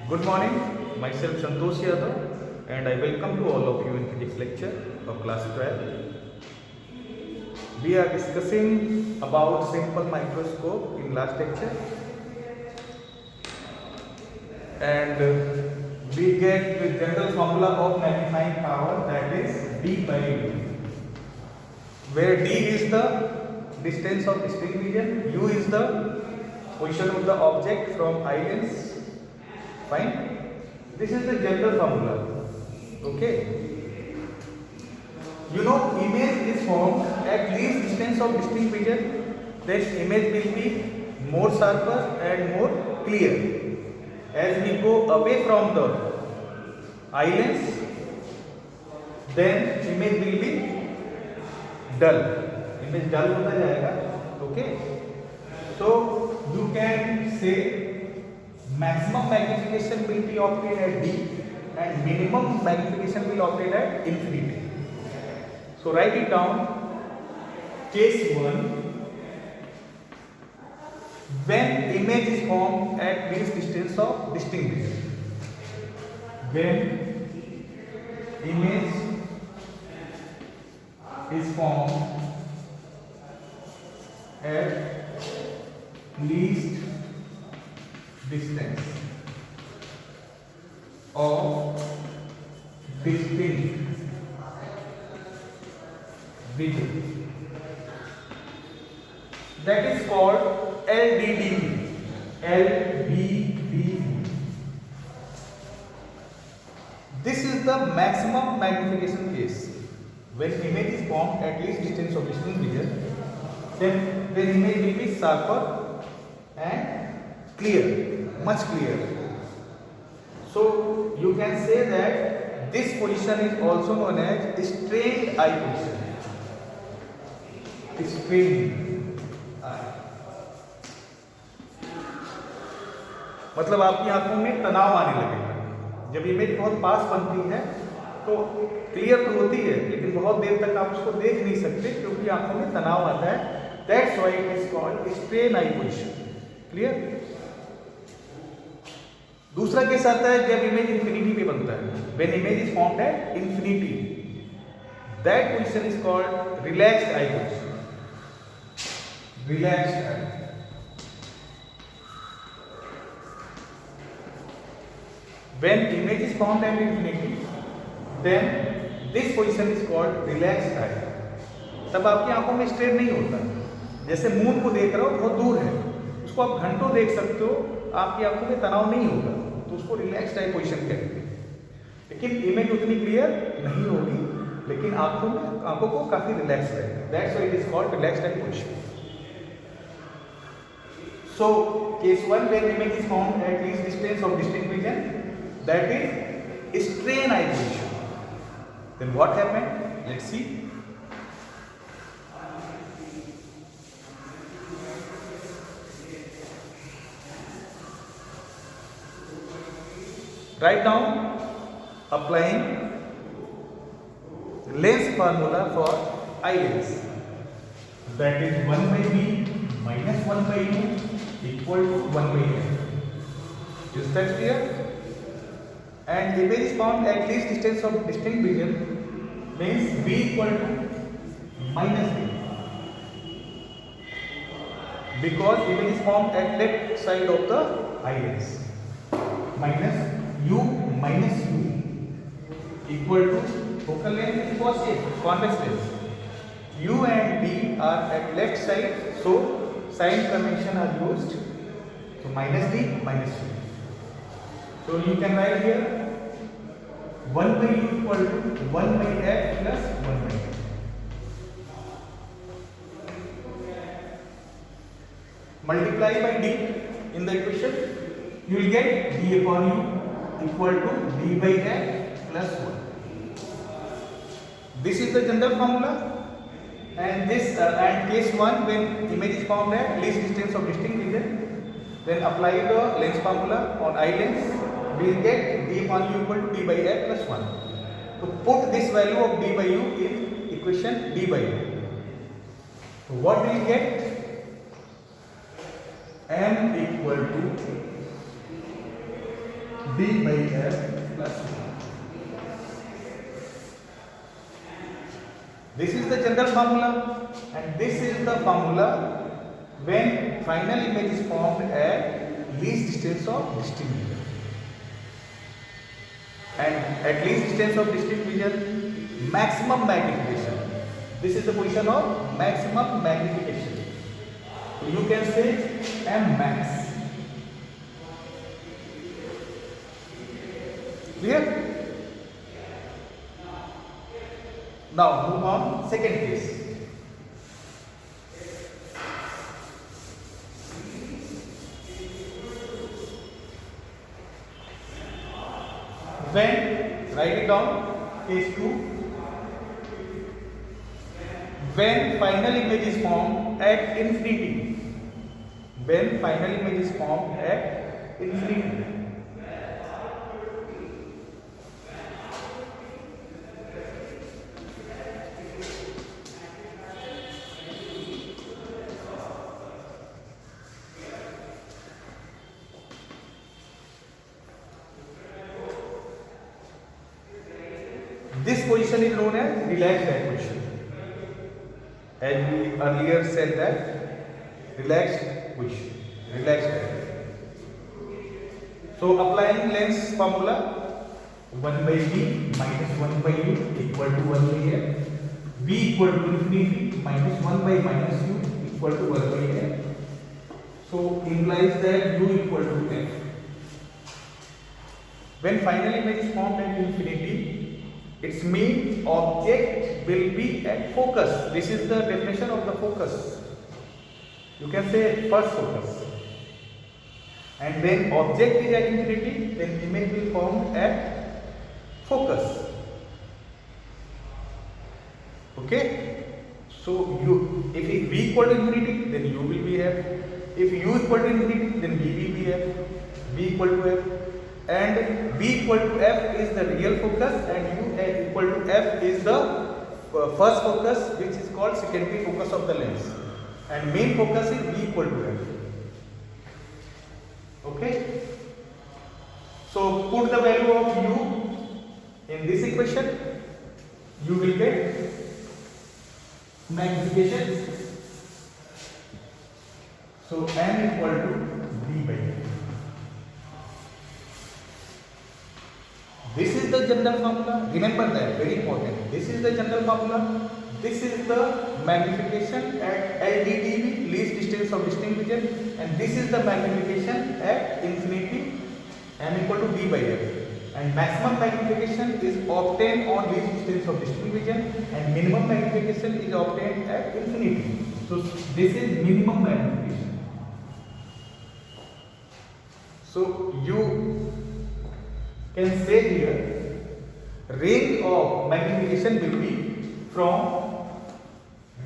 Good morning, myself Santosh Yadav and I welcome to all of you in physics lecture of class 12. We are discussing about simple microscope in last lecture and we get the general formula of magnifying power, that is D by U, where D is the distance of distinct vision, U is the position of the object from eye lens. Fine. This is the general formula. Okay. You know, image is formed at least distance of distinct vision. This image will be more sharper and more clear. As we go away from the eye lens, then image will be dull. Image dull होता जाएगा. Okay. So you can say maximum magnification will be obtained at D and minimum magnification will obtained at infinity. So write it down. Case 1, when image is formed at least distance of distinct vision. When image is formed at least distance of distinct vision, that is called LDDV. LDDV. This is the maximum magnification case. When image is formed at least distance of distinct vision, then the image will be sharper and clear, much clearer. So you can say that this position is also known as strained eye position. Strained eye. मतलब आपकी आंखों में तनाव आने लगेगा. जब image बहुत पास बनती है तो क्लियर तो होती है, लेकिन बहुत देर तक आप उसको देख नहीं सकते क्योंकि आंखों में तनाव आता है. That's why it is called strained eye position. Clear? दूसरा केस आता है जब इमेज इंफिनिटी पे बनता है. When image is formed at infinity, that position is called relaxed eye position. Relaxed eye. When image is formed at infinity, then this position is called relaxed eye. तब आपकी आंखों में स्ट्रेन नहीं होता. जैसे मून को देख रहे हो, बहुत दूर है, उसको आप घंटों देख सकते हो, आपकी आंखों में तनाव नहीं होगा, तो उसको रिलैक्स्ड आई पोजीशन कहते हैं. लेकिन इमेज उतनी क्लियर नहीं होगी, लेकिन आंखों को काफी रिलैक्स रहेगा. That's why it is called relaxed eye position. So case 1, when image is formed at least distance of distinct vision, that is strain eye position. Then what happened? Let's see. Write down applying lens formula for eye lens, that is 1 by B minus 1 by U equal to 1 by N. Is that clear? And image is formed at least distance of distinct vision means B equal to minus B, because image is formed at left side of the eye lens. Minus U minus U equal to focal length is positive, convex lens. U and B are at left side, so sign convention are used. So minus D minus U. So you can write here 1 by U equal to 1 by F plus 1 by F. Multiply by D in the equation, you will get D upon U equal to D by F plus 1. This is the general formula, and and case 1, when image is formed at least distance of distinct vision, then apply the lens formula on eye lens, we will get D upon U equal to D by F plus 1. So put this value of D by U in equation D by U. So what will you get? M equal to d by f plus 1. This is the general formula, and this is the formula when final image is formed at least distance of distinct vision. And at least distance of distinct vision, maximum magnification. This is the position of maximum magnification. So you can say M max. Clear? Now move on, second case. When, write it down, case 2. When final image is formed at infinity. When final image is formed at infinity. This position is known as relaxed eye position. As we earlier said that relaxed position, relaxed eye. So applying lens formula, 1 by v minus 1 by u equal to 1 by f. V equal to infinity minus 1 by minus u equal to 1 by f. So implies that u equal to f. When final image is formed at infinity, its mean object will be at focus. This is the definition of the focus. You can say first focus. And when object is at infinity, then image will form at focus. Okay? So if v equal to infinity, then u will be f. If u equal to infinity, then v will be f. V equal to f. And v equal to f is the real focus, and u equal to f is the first focus, which is called secondary focus of the lens, and main focus is v equal to f. Okay, so put the value of u in this equation, you will get magnification. So m equal to v by f. This is the general formula. Remember that, very important. This is the general formula. This is the magnification at LDDV, least distance of distinct vision, and this is the magnification at infinity, m equal to d by f. And maximum magnification is obtained on least distance of distinct vision, and minimum magnification is obtained at infinity. So this is minimum magnification. So you can say here, range of magnification will be from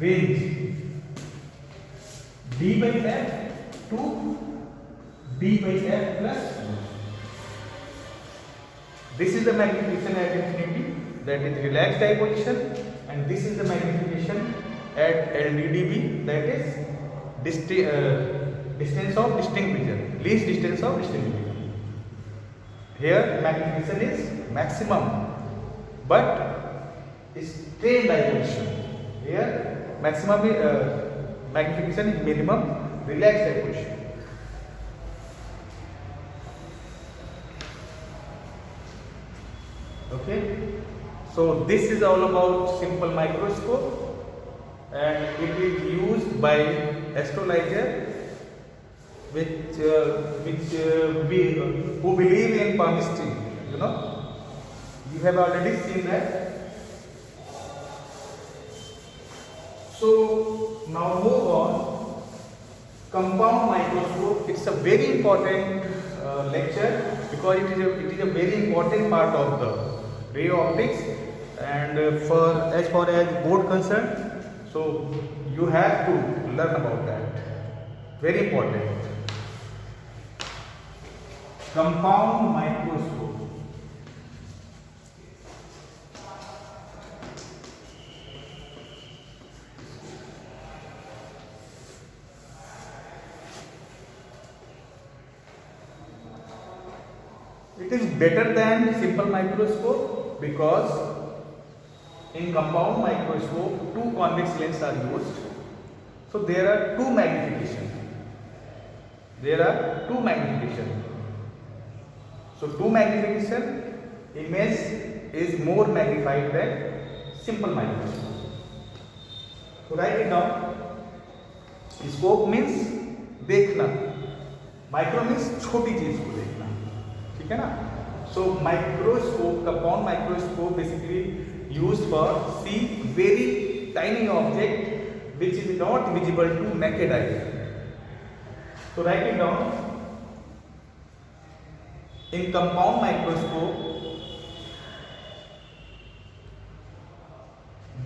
range d by f to d by f plus 1. This is the magnification at infinity, that is relaxed eye position, and this is the magnification at LDDB, that is distance of distinct vision, least distance of distinct vision. Here magnification is maximum, but strained eye position. Here maximum magnification is minimum, relaxed eye position. Okay, so this is all about simple microscope, and it is used by astrologer who believe in palmistry. You know, you have already seen that. So now move on. Compound microscope. It's a very important lecture, because it is a very important part of the ray optics, and as far as board concerned, so you have to learn about that. Very important. Compound microscope. It is better than simple microscope because in compound microscope two convex lenses are used. So there are two magnification. So two magnification, image is more magnified than simple microscope. So write it down. Scope means देखना, micro means छोटी चीज को देखना, ठीक है ना. So microscope, compound microscope basically used for see very tiny object which is not visible to naked eye. So write it down. In compound microscope,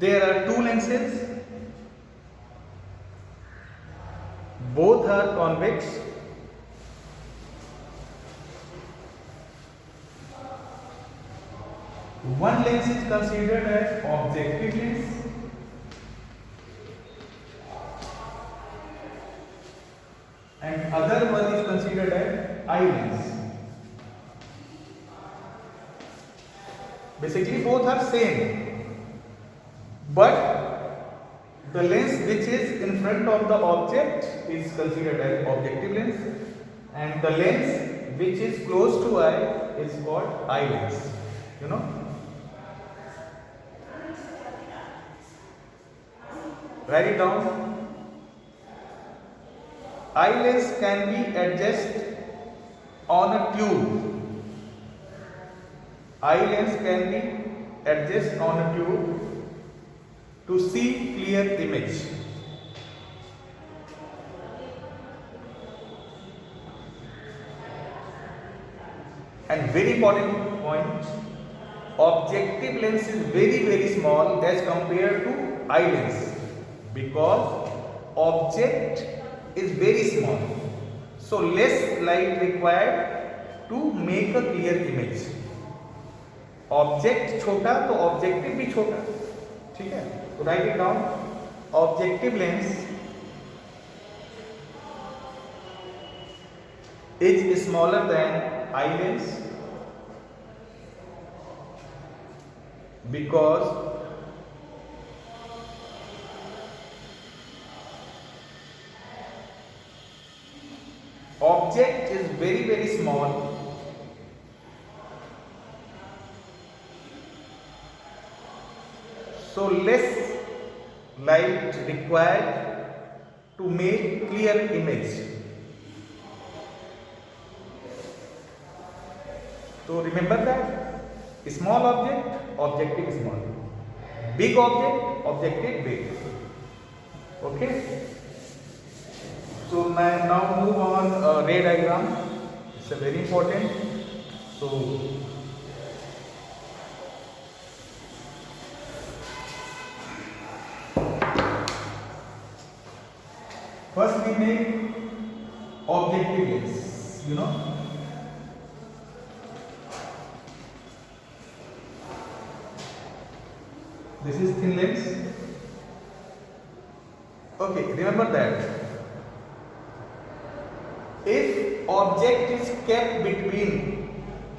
there are two lenses. Both are convex. One lens is considered as objective lens. And other one is considered as eye lens. Basically both are same, but the lens which is in front of the object is considered as objective lens, and the lens which is close to eye is called eye lens. You know. Write it down. Eye lens can be adjusted on a tube. Eye lens can be adjusted on a tube to see clear image. And very important point, objective lens is very small as compared to eye lens, because object is very small, so less light required to make a clear image. Object छोटा तो objective भी छोटा, ठीक है. तो write it down. Objective lens is smaller than eye lens because object is very small, so less light required to make clear image. So remember that small object, objective small, big object, objective big. Okay. So now move on ray diagram. It's a very important. So first we make objective lens. You know. This is thin lens. Okay, remember that. If object is kept between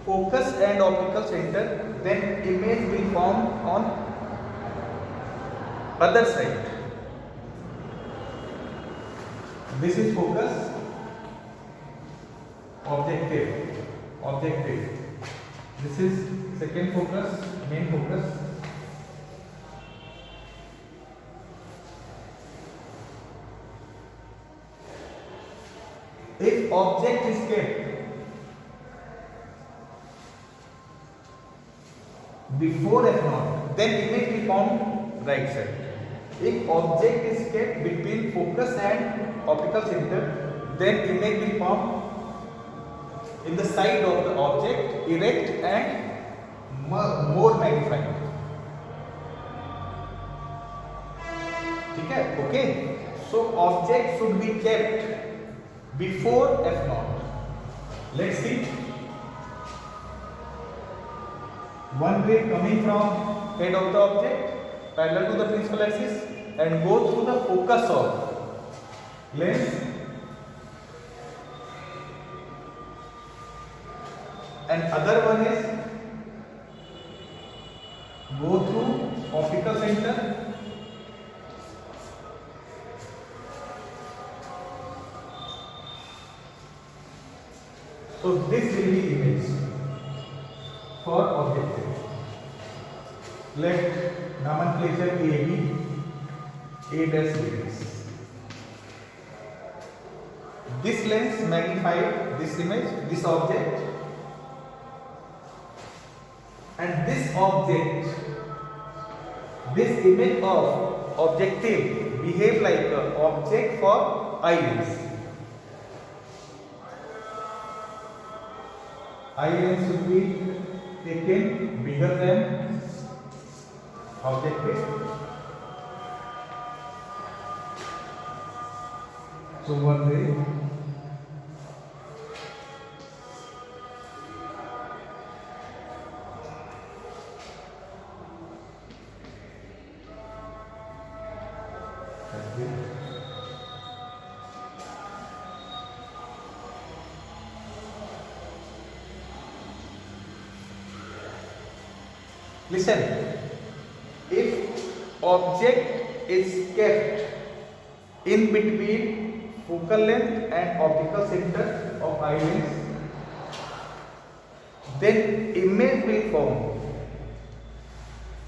focus and optical center, then image will form on other side. This is focus, objective. This is second focus, main focus. If object is kept before F0, then image will form right side. If object is kept between focus and optical center, then image will form in the side of the object, erect and more magnified. ठीक है? Okay. So object should be kept before F0. Let's see. One ray coming from head of the object parallel to the principal axis and go through the focus of lens and other one is go through optical center so this will be image for objective. Let nomenclature AB, A dash B dash. This lens magnified this image, this object, and this object, this image of objective behave like an object for eye lens. Eye lens should be taken bigger than objective. So one way. Listen, if object is kept in between focal length and optical center of eye lens, then image will form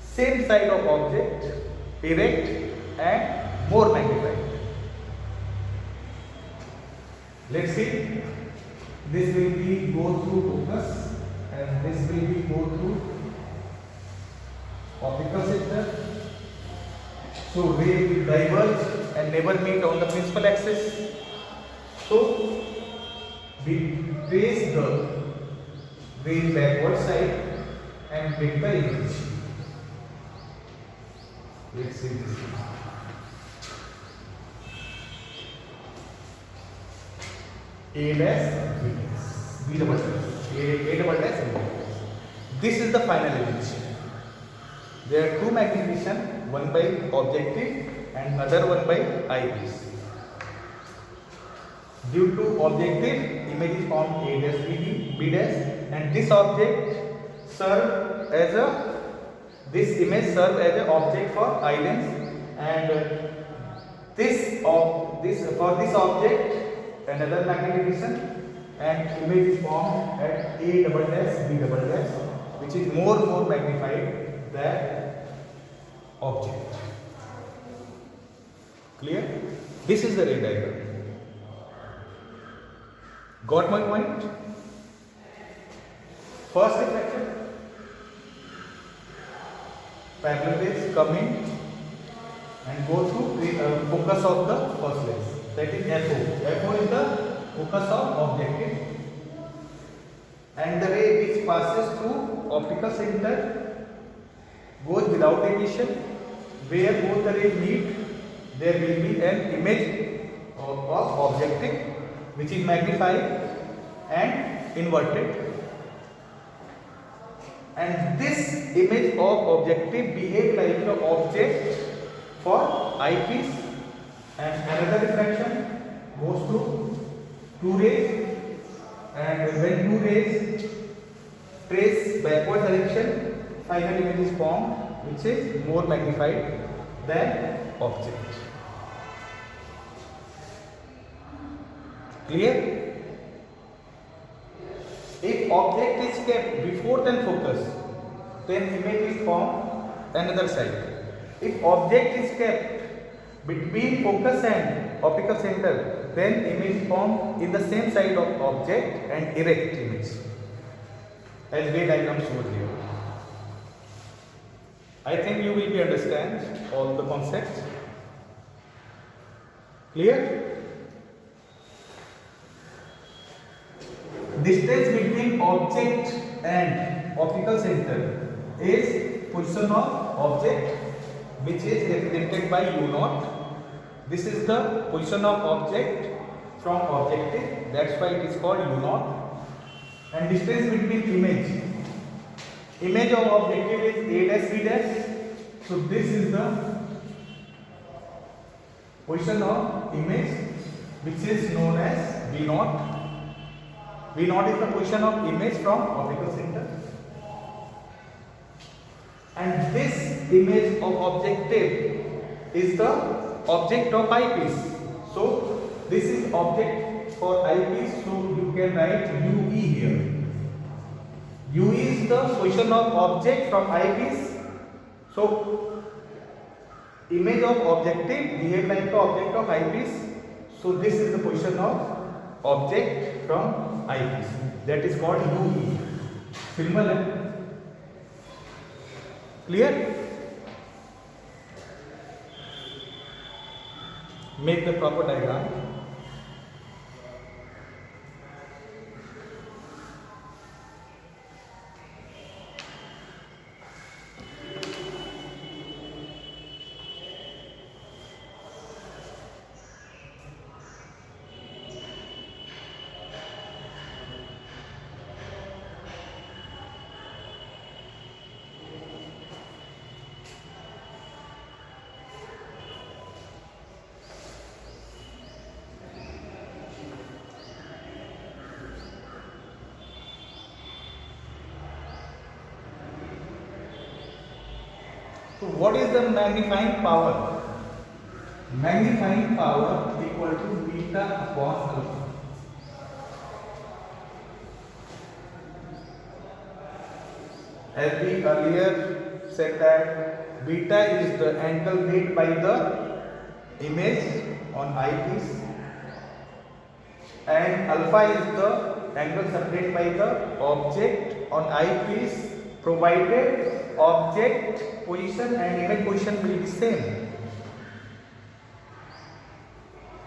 same side of object, erect and more magnified. Let's see, this will be go through focus and this will be go through optical center. So ray will diverge and never meet on the principal axis. So we trace the ray backward side and make the image. Let's see this. A dash B dash B double dash A double dash B dash. This is the final image. There are two magnification, one by objective and other one by eyepiece. Due to objective, image is formed A dash B dash, and this object serve as a this image serve as an object for eye lens, and this for this object another magnification, and image is formed at A double dash B double dash, which is more magnified than object. Clear? This is the ray diagram. Got my point? First reflection, parallel rays come in and go through the focus of the first lens, that is FO. FO is the focus of objective, and the ray which passes through optical center goes without emission. Where both the rays meet, there will be an image of objective which is magnified and inverted, and this image of objective behave like an object for eyepiece, and another refraction goes through two rays, and when two rays trace backward direction, final image is formed which is more magnified than object. Clear? If object is kept before then focus, then image is formed another side. If object is kept between focus and optical center, then image is formed in the same side of object and erect image, as ray diagram shows here. I think you will be understand all the concepts. Clear? Distance between object and optical center is position of object, which is represented by U0. This is the position of object from objective, that's why it is called U0. And distance between image of objective is A dash B dash. So this is the position of image, which is known as V0. V naught is the position of image from optical center, and this image of objective is the object of eyepiece. So this is object for eyepiece, so you can write UE here. U is the position of object from eyepiece. So image of objective behave like the object of eyepiece. So this is the position of object from eyepiece. That is called UE. Symbol. Clear? Make the proper diagram. So what is the magnifying power? Magnifying power equal to beta upon alpha. As we earlier said that beta is the angle made by the image on eyepiece, and alpha is the angle separated by the object on eyepiece, provided object position and image position will be same.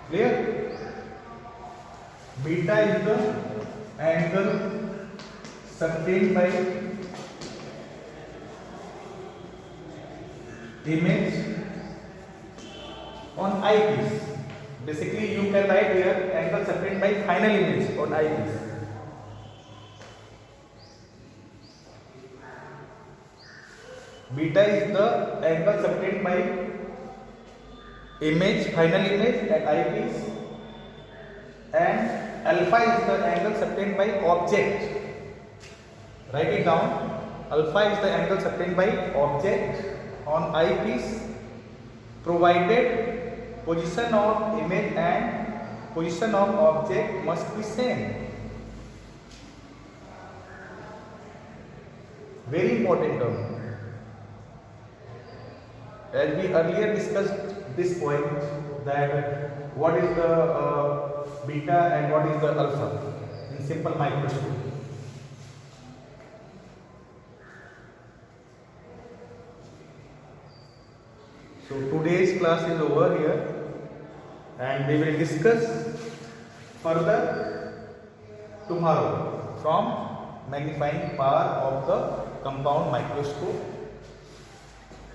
Clear? Beta is the angle separated by image on eyepiece. Basically you can write here angle separated by final image on eyepiece. Beta is the angle separated by image, final image at eyepiece, and alpha is the angle separated by object. Write it down. Alpha is the angle separated by object on eyepiece, provided position of image and position of object must be same. Very important term. As we earlier discussed this point, that what is the beta and what is the alpha in simple microscope. So today's class is over here, and we will discuss further tomorrow from magnifying power of the compound microscope.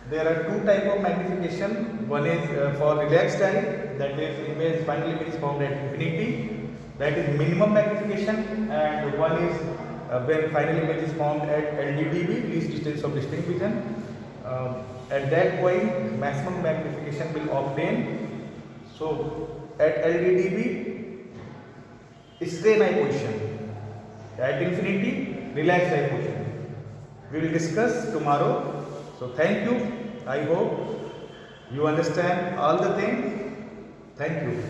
There are two types of magnification. One is for relaxed eye, that is image, final image is found at infinity, that is minimum magnification, and one is when final image is found at LDDB, least distance of distinct vision. At that point maximum magnification will obtain. So at LDDB strain eye position, at infinity relaxed eye position. We will discuss tomorrow. So thank you. I hope you understand all the things. Thank you.